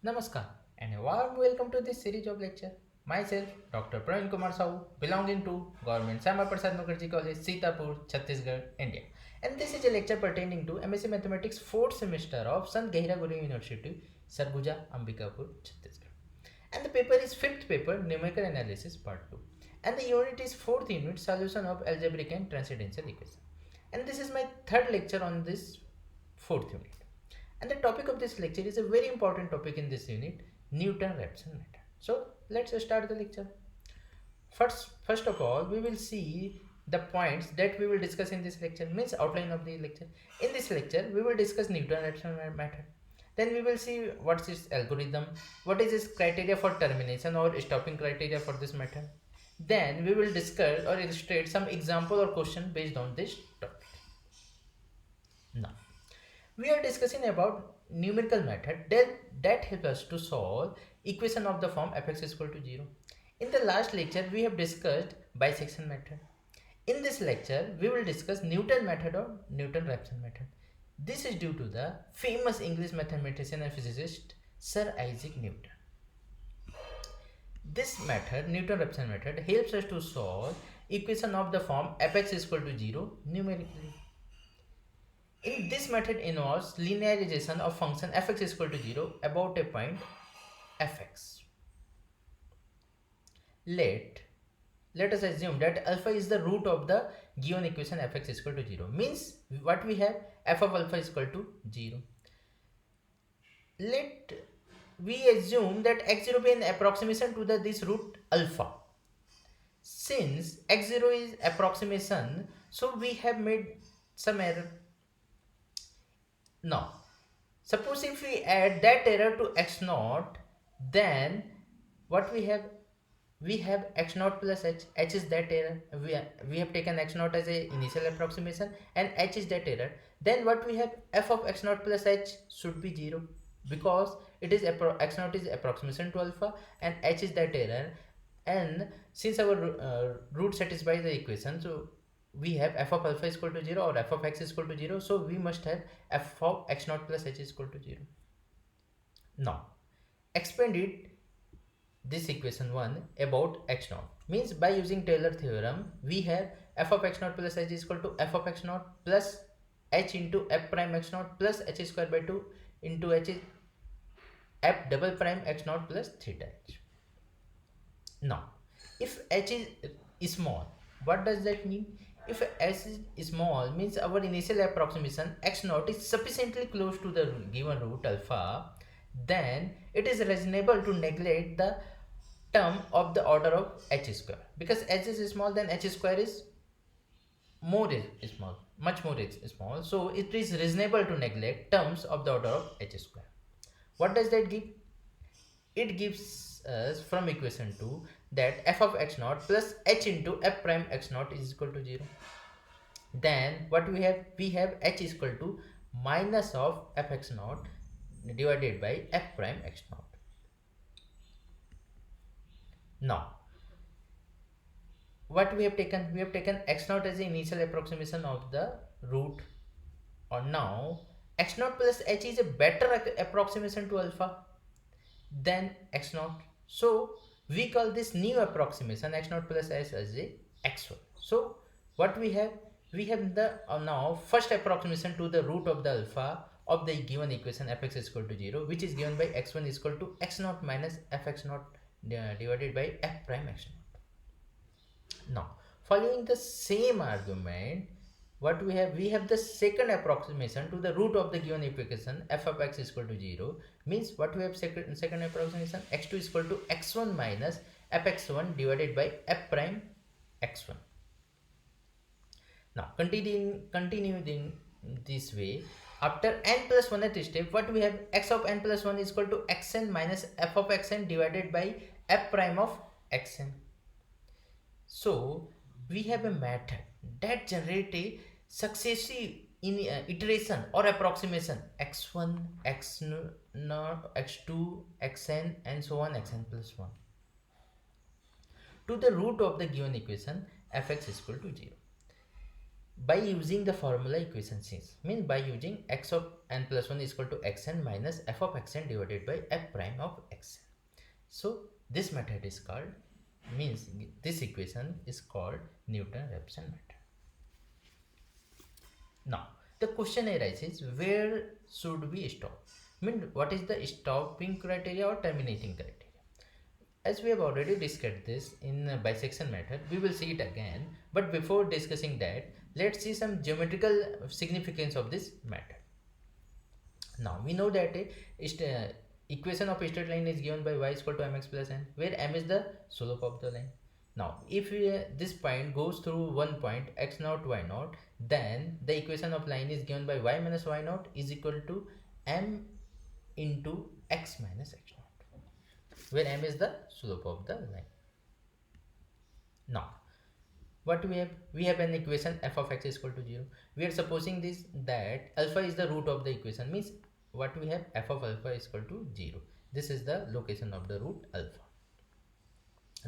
Namaskar and a warm welcome to this series of lecture. Myself, Dr. Praveen Kumar Sahu, belonging to Government Sama Prasad Mukherjee College, Sitapur, Chhattisgarh, India. And this is a lecture pertaining to MSc Mathematics 4th semester of Sant Gahira Guru University, Sarguja, Ambikapur, Chhattisgarh. And the paper is 5th paper, Numerical Analysis Part 2. And the unit is 4th unit, Solution of Algebraic and Transcendental Equation. And this is my third lecture on this 4th unit. And the topic of this lecture is a very important topic in this unit, Newton-Raphson method. So let's start the lecture. First of all, we will see the points that we will discuss in this lecture, means outline of the lecture. In this lecture, we will discuss Newton-Raphson method. Then we will see what's its algorithm, what is its criteria for termination or stopping criteria for this method. Then we will discuss or illustrate some example or question based on this topic. Now, we are discussing about numerical method that help us to solve equation of the form fx is equal to 0. In the last lecture, we have discussed bisection method. In this lecture, we will discuss Newton method or Newton-Raphson method. This is due to the famous English mathematician and physicist Sir Isaac Newton. This method, Newton-Raphson method, helps us to solve equation of the form fx is equal to 0 numerically. In this method involves linearization of function fx is equal to 0 about a point fx. Let us assume that alpha is the root of the given equation fx is equal to 0. Means what we have, f of alpha is equal to 0. Let we assume that x0 be an approximation to this root alpha. Since x0 is approximation, so we have made some error. Now, suppose if we add that error to x0, then what we have? We have x0 plus h is that error. We have taken x0 as a initial approximation and h is that error. Then what we have? F of x0 plus h should be 0 because it is x0 is approximation to alpha and h is that error. And since our root satisfies the equation, so we have f of alpha is equal to 0 or f of x is equal to 0, so we must have f of x0 plus h is equal to 0. Now, expand it this equation 1 about x0, means by using Taylor theorem we have f of x0 plus h is equal to f of x0 plus h into f prime x0 plus h square by 2 into h is f double prime x0 plus theta h. Now, if h is small, what does that mean? If h is small, means our initial approximation x0 is sufficiently close to the given root alpha, then it is reasonable to neglect the term of the order of h square, because h is small, then h square is small, much more is small, so it is reasonable to neglect terms of the order of h square. What does that give? It gives us from equation 2 that f of x0 plus h into f prime x0 is equal to 0. Then what we have? We have h is equal to minus of f x0 divided by f prime x0. Now, what we have taken? We have taken x0 as the initial approximation of the root. Or now, x0 plus h is a better approximation to alpha than x0. So, we call this new approximation x0 plus h as a x1. So, what we have? We have the now first approximation to the root of the alpha of the given equation fx is equal to 0, which is given by x1 is equal to x0 minus fx0 divided by f prime x0. Now, following the same argument, what we have? We have the second approximation to the root of the given equation f of x is equal to 0, means what we have? Second approximation x2 is equal to x1 minus fx1 divided by f prime x1. Now, continuing this way, after n plus 1th step, what we have? X of n plus 1 is equal to xn minus f of xn divided by f prime of xn. So, we have a method that generates a successive iteration or approximation x1, x0, x2, xn and so on xn plus 1 to the root of the given equation fx is equal to 0. by using the formula equation since, means by using x of n plus 1 is equal to xn minus f of xn divided by f prime of xn. So this method is called, means this equation is called Newton-Raphson method. Now the question arises, where should we stop? Mean what is the stopping criteria or terminating criteria? As we have already discussed this in bisection method, we will see it again. But before discussing that, let's see some geometrical significance of this method. Now we know that equation of a straight line is given by y is equal to mx plus n, where m is the slope of the line. Now if this point goes through one point x naught y naught, then the equation of line is given by y minus y naught is equal to m into x minus x naught, where m is the slope of the line. Now what we have? We have an equation f of x is equal to 0. We are supposing this that alpha is the root of the equation, means what we have, f of alpha is equal to 0. This is the location of the root alpha.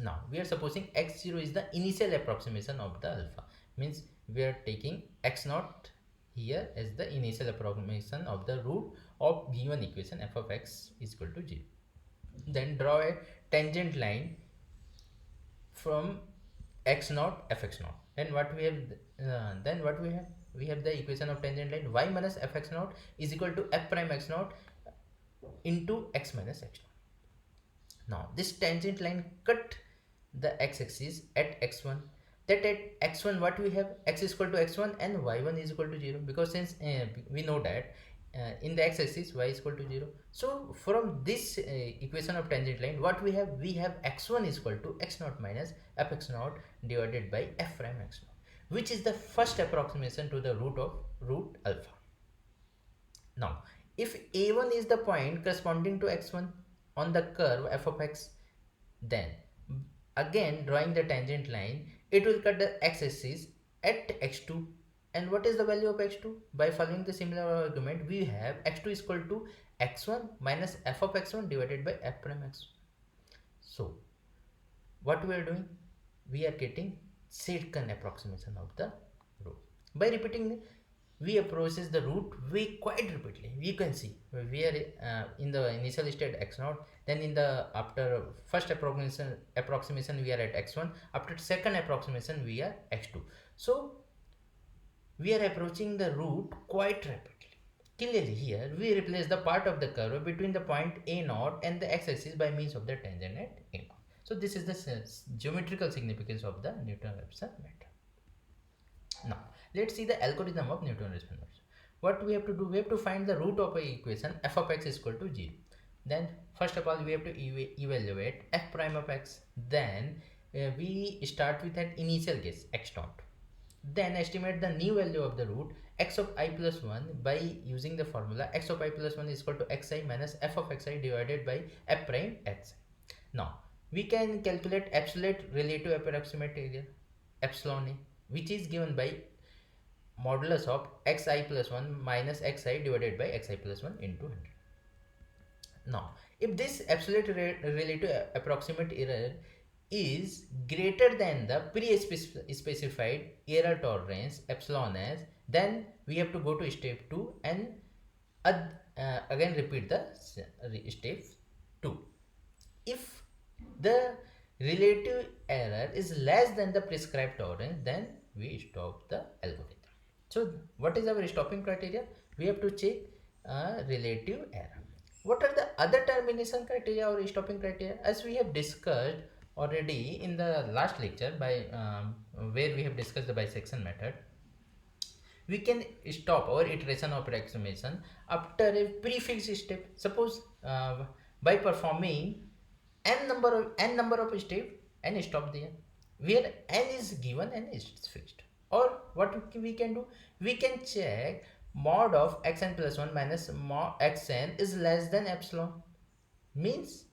Now we are supposing x0 is the initial approximation of the alpha, means we are taking x naught here as the initial approximation of the root of given equation f of x is equal to 0. Then draw a tangent line from x naught fx naught. Then what we have, we have the equation of tangent line y minus fx naught is equal to f prime x naught into x minus x naught. Now this tangent line cut the x-axis at x1, that at x1 what we have, x is equal to x1 and y1 is equal to 0, because since we know that in the x-axis y is equal to 0. So from this equation of tangent line, what we have x1 is equal to x naught minus fx naught divided by f prime x naught, which is the first approximation to the root of root alpha. Now if a1 is the point corresponding to x1 on the curve f of x, then again drawing the tangent line, it will cut the x-axis at x2. And what is the value of x2? By following the similar argument, we have x2 is equal to x1 minus f of x1 divided by f prime x1. So what we are doing? We are getting secant approximation of the root. By repeating, we approaches the root quite repeatedly. We can see we are in the initial state x0, then in the after first approximation we are at x1, after second approximation we are x2. So we are approaching the root quite rapidly. Clearly here we replace the part of the curve between the point a0 and the x-axis by means of the tangent at a0. So this is the geometrical significance of the Newton-Raphson method. Now let's see the algorithm of Newton-Raphson method. What we have to do, we have to find the root of a equation f of x is equal to 0. Then first of all we have to evaluate f prime of x. Then we start with an initial guess x naught. Then estimate the new value of the root x of i plus 1 by using the formula x of I plus 1 is equal to xi minus f of xi divided by f prime xi. Now we can calculate absolute relative approximate area epsilon a, which is given by modulus of xi plus 1 minus xi divided by xi plus 1 into 100. Now if this absolute relative approximate error is greater than the pre-specified error tolerance epsilon s, then we have to go to step 2 and again repeat the step 2. If the relative error is less than the prescribed tolerance, then we stop the algorithm. So what is our stopping criteria? We have to check relative error. What are the other termination criteria or stopping criteria? As we have discussed already in the last lecture by where we have discussed the bisection method, we can stop our iteration of approximation after a prefixed step. Suppose by performing n number of steps and stop there, where n is given and is fixed. Or what we can do, we can check mod of xn plus 1 minus mod xn is less than epsilon, means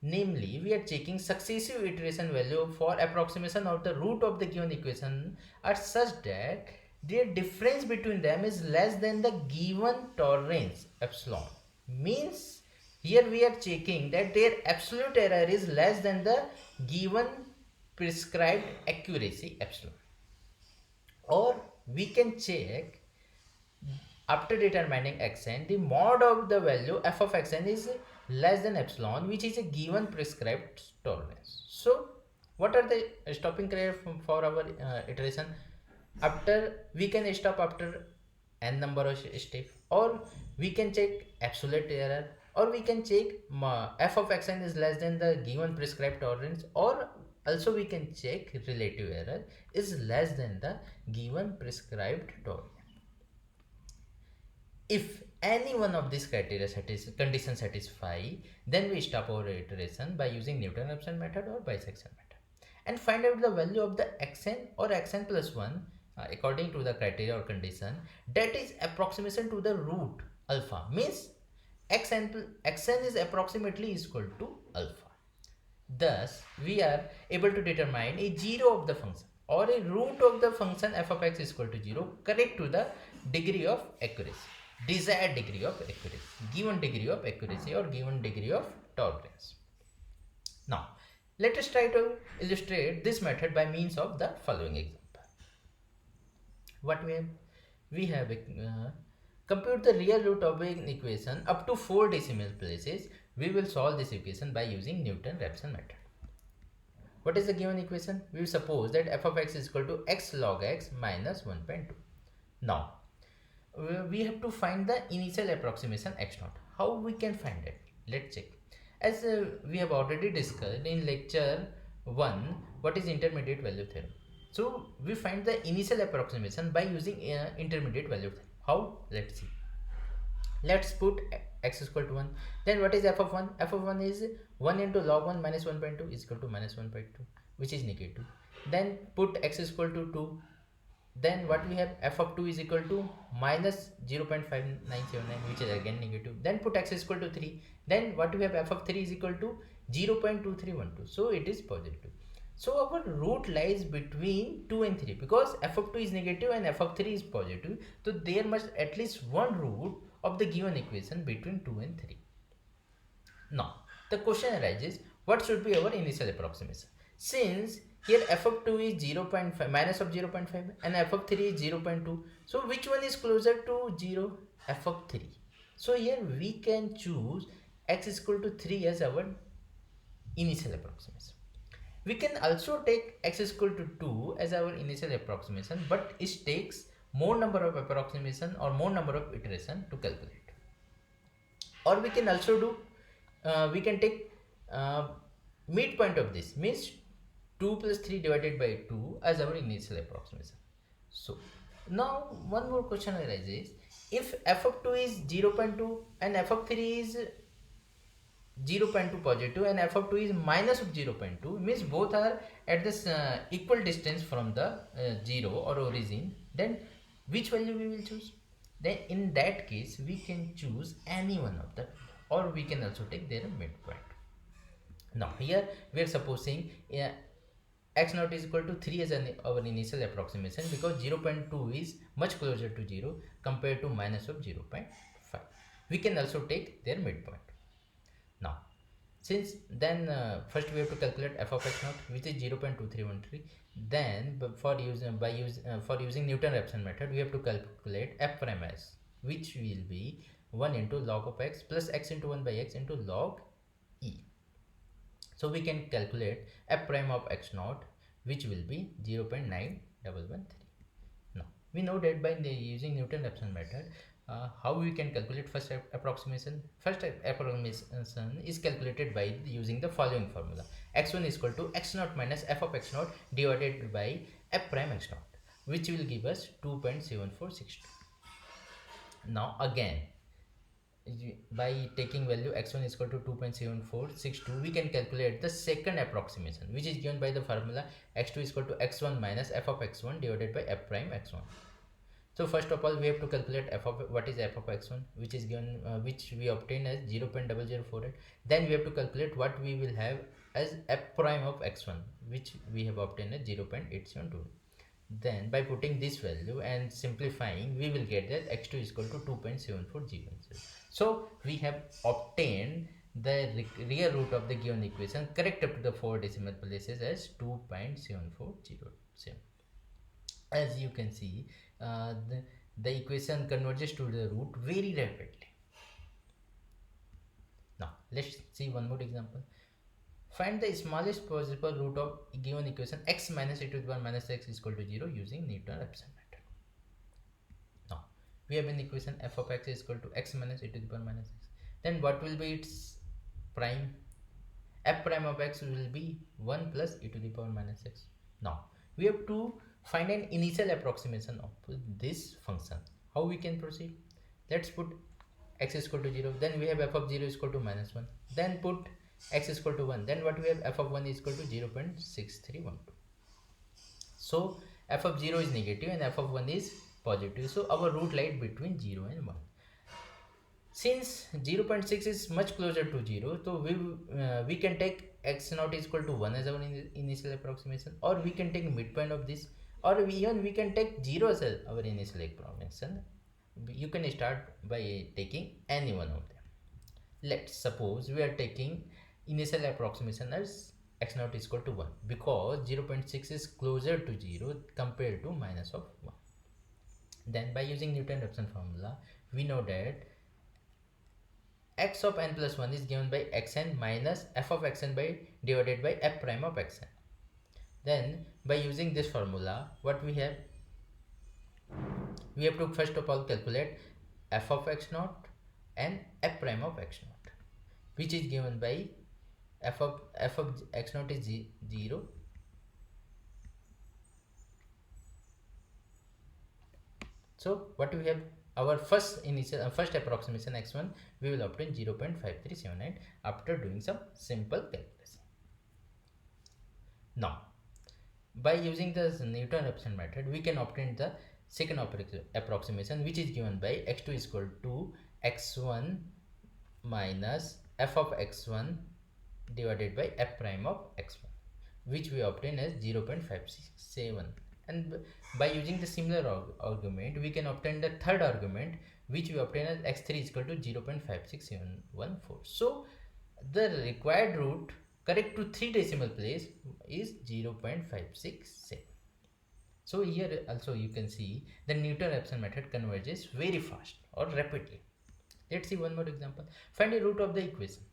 namely we are checking successive iteration value for approximation of the root of the given equation are such that their difference between them is less than the given tolerance epsilon, means here we are checking that their absolute error is less than the given prescribed accuracy epsilon. Or we can check after determining xn, the mod of the value f of xn is less than epsilon, which is a given prescribed tolerance. So what are the stopping criteria for our iteration? After we can stop after n number of steps, or we can check absolute error, or we can check f of xn is less than the given prescribed tolerance, or also we can check relative error is less than the given prescribed tolerance. If any one of these criteria conditions satisfy, then we stop our iteration by using Newton-Raphson method or bisection method and find out the value of the xn or xn plus 1 according to the criteria or condition, that is approximation to the root alpha, means xn is approximately equal to alpha. Thus, we are able to determine a zero of the function or a root of the function f of x is equal to 0 correct to the degree of accuracy, desired degree of accuracy, given degree of accuracy or given degree of tolerance. Now, let us try to illustrate this method by means of the following example. What we have? We have compute the real root of an equation up to 4 decimal places. We will solve this equation by using Newton-Raphson method. What is the given equation? We will suppose that f of x is equal to x log x minus 1.2. Now, we have to find the initial approximation x naught. How we can find it? Let's check. As we have already discussed in lecture 1, what is intermediate value theorem. So, we find the initial approximation by using intermediate value theorem. How? Let's see. Let's put x is equal to 1. Then what is f of 1? F of 1 is 1 into log 1 minus 1.2 is equal to minus 1.2, which is negative. Then put x is equal to 2. Then what we have? F of 2 is equal to minus 0.5979, which is again negative. Then put x is equal to 3. Then what we have? F of 3 is equal to 0.2312. So it is positive. So our root lies between 2 and 3 because f of 2 is negative and f of 3 is positive. So there must at least one root of the given equation between 2 and 3. Now the question arises, what should be our initial approximation? Since here f of 2 is 0.5 minus of 0.5 and f of 3 is 0.2, so which one is closer to 0? F of 3. So here we can choose x is equal to 3 as our initial approximation. We can also take x is equal to 2 as our initial approximation, but it takes more number of approximation or more number of iteration to calculate. Or we can also do, we can take midpoint of this, means 2 plus 3 divided by 2 as our initial approximation. So now one more question arises, if f of 2 is 0.2 and f of 3 is 0.2 positive and f of 2 is minus of 0.2, means both are at this equal distance from the 0 or origin, then which value we will choose? Then in that case we can choose any one of them, or we can also take their midpoint. Now here we are supposing x naught is equal to 3 as our initial approximation because 0.2 is much closer to 0 compared to minus of 0.5. We can also take their midpoint. Now, since then first we have to calculate f of x naught, which is 0.2313. Then for using Newton-Raphson method, we have to calculate f prime s, which will be 1 into log of x plus x into 1 by x into log e. So we can calculate f prime of x naught, which will be 0.9113. Now we know that by using Newton-Raphson method, how we can calculate first approximation? First approximation is calculated by using the following formula: x1 is equal to x naught minus f of x naught divided by f prime x naught, which will give us 2.7462. Now again, by taking value x1 is equal to 2.7462, we can calculate the second approximation, which is given by the formula x2 is equal to x1 minus f of x1 divided by f prime x1. So first of all, we have to calculate f of what is f of x1, which is given, which we obtain as 0.0048. Then we have to calculate what we will have as f prime of x1, which we have obtained as 0.872. Then by putting this value and simplifying, we will get that x2 is equal to 2.7400. So we have obtained the real root of the given equation correct up to the 4 decimal places as 2.7407. As you can see, the equation converges to the root very rapidly. Now let's see one more example. Find the smallest possible root of a given equation x minus e to the power minus x is equal to 0 using Newton-Raphson method. Now we have an equation f of x is equal to x minus e to the power minus x. Then what will be its prime? F prime of x will be 1 plus e to the power minus x. Now we have to find an initial approximation of this function. How we can proceed? Let's put x is equal to 0, then we have f of 0 is equal to minus 1, then put x is equal to 1, then what we have, f of 1 is equal to 0 0.6312. So f of 0 is negative and f of 1 is positive, so our root lies between 0 and 1. Since 0 0.6 is much closer to 0, so we can take x naught is equal to 1 as our initial approximation, or we can take midpoint of this, or even we can take 0 as our initial approximation. You can start by taking any one of them. Let's suppose we are taking initial approximation as x naught is equal to 1, because 0 0.6 is closer to 0 compared to minus of 1. Then by using Newton-Raphson formula, we know that x of n plus 1 is given by xn minus f of xn by divided by f prime of xn. Then by using this formula, what we have to first of all calculate f of x naught and f prime of x naught, which is given by f of x naught is 0. So what we have, our first approximation x1, we will obtain 0.5379 after doing some simple calculation. Now by using the Newton-Raphson method, we can obtain the second approximation, which is given by x2 is equal to x1 minus f of x1 divided by f prime of x1, which we obtain as 0.567. And by using the similar argument, we can obtain the third argument, which we obtain as x3 is equal to 0.56714. So the required root correct to 3 decimal place is 0.567. So here also you can see the Newton-Raphson method converges very fast or rapidly. Let's see one more example. Find the root of the equation.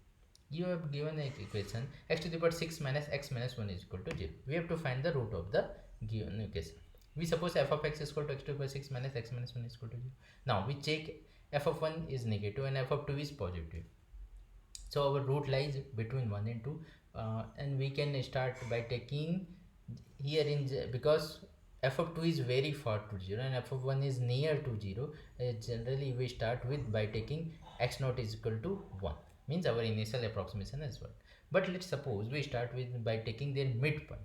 You have given an equation x to the power 6 minus x minus 1 is equal to 0. We have to find the root of the given equation. We suppose f of x is equal to x to the power 6 minus x minus 1 is equal to 0. Now we check f of 1 is negative and f of 2 is positive. So our root lies between 1 and 2, and we can start by taking here in because f of 2 is very far to 0 and f of 1 is near to 0. Generally we start with by taking x naught is equal to 1, means our initial approximation as well. But let's suppose we start with by taking their midpoint,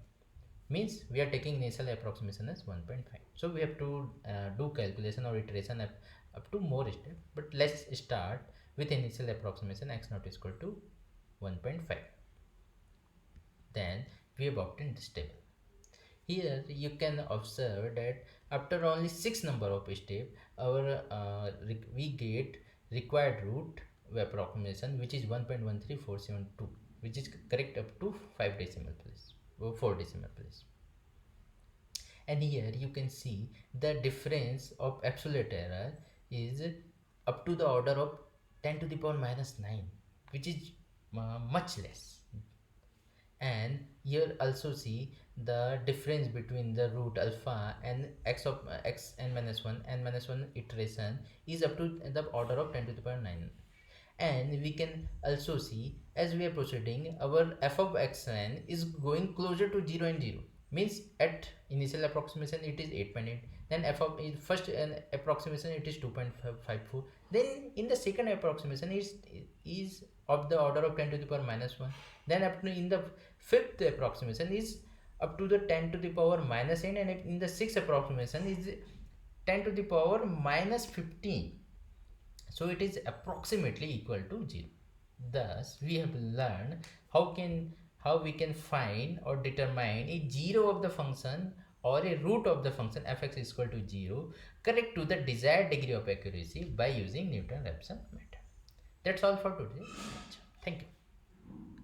means we are taking initial approximation as 1.5. So we have to do calculation or iteration up to more step, but let's start with initial approximation x naught is equal to 1.5. Then we have obtained this table. Here you can observe that after only 6 number of steps, our we get required root approximation, which is 1.13472, which is correct up to 5 decimal place or 4 decimal place. And here you can see the difference of absolute error is up to the order of 10 to the power minus 9, which is much less. And here also see the difference between the root alpha and x of x n minus 1 n minus 1 iteration is up to the order of 10 to the power 9. And we can also see as we are proceeding, our f of xn is going closer to 0 and 0, means at initial approximation it is 8.8, then f of first approximation it is 2.54, then in the second approximation is of the order of 10 to the power minus 1, then up to in the fifth approximation is up to the 10 to the power minus n, and in the sixth approximation is 10 to the power minus 15. So it is approximately equal to 0. Thus we have learned how we can find or determine a 0 of the function or a root of the function fx is equal to 0 correct to the desired degree of accuracy by using Newton-Raphson method. That's all for today. Thank you.